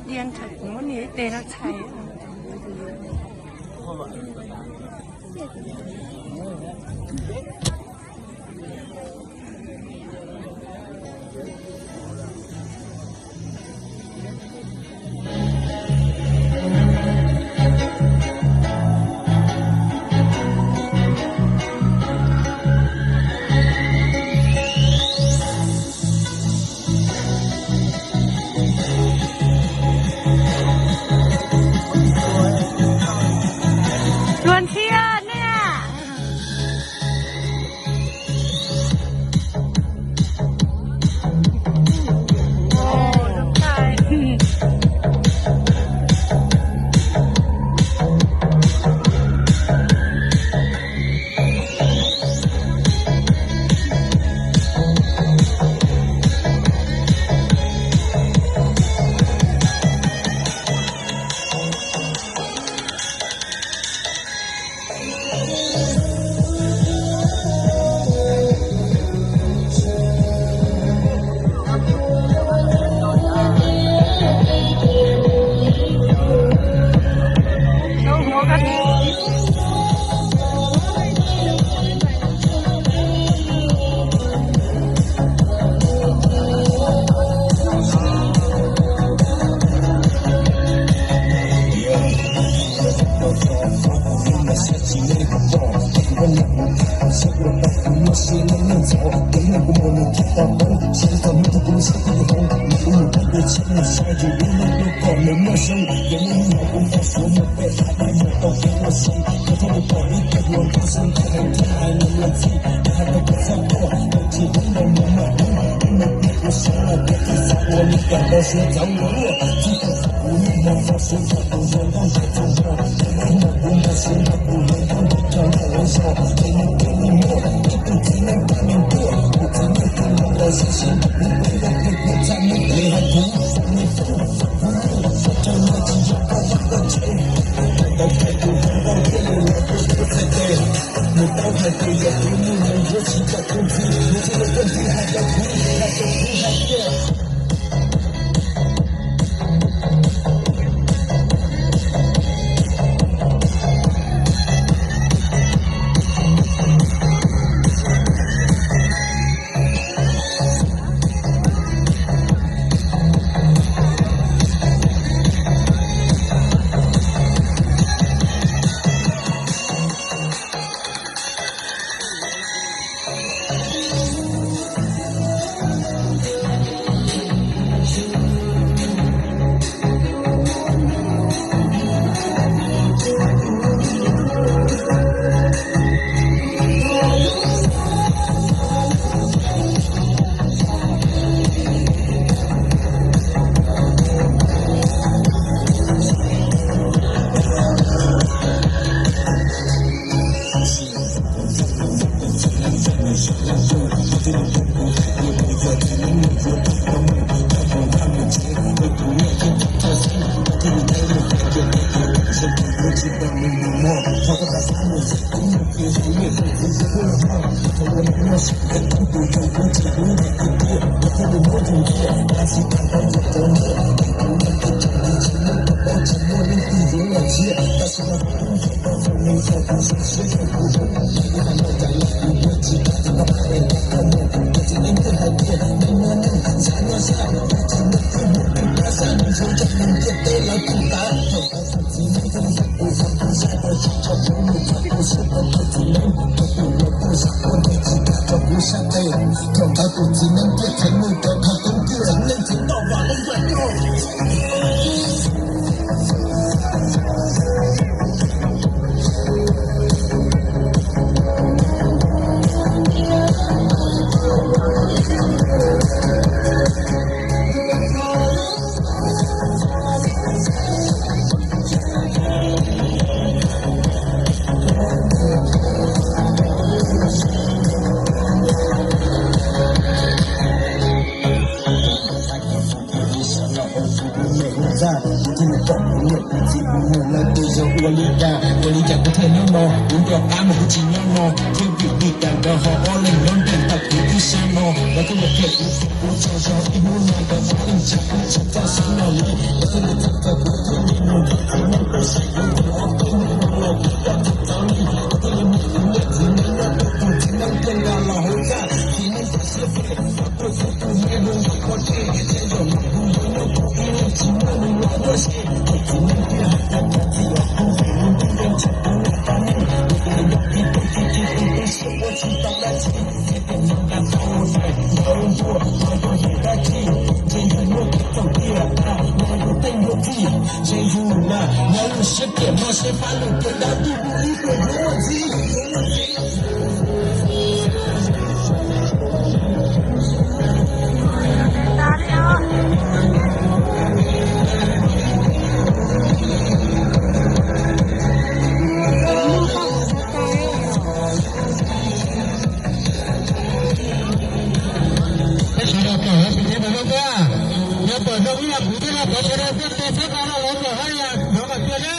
เรียนถึงวันนี้เตรักชัยชวนเชียร์เนี่ยโอ้ลูกชาย 我跟我客户不悄悄，一路来的马上讲，讲到山那里，我跟你เปิดโรงเรียนผู้ที่รับผลกระทบจากการใช้การระบบให้น้องกับเพื่อนเนี่ย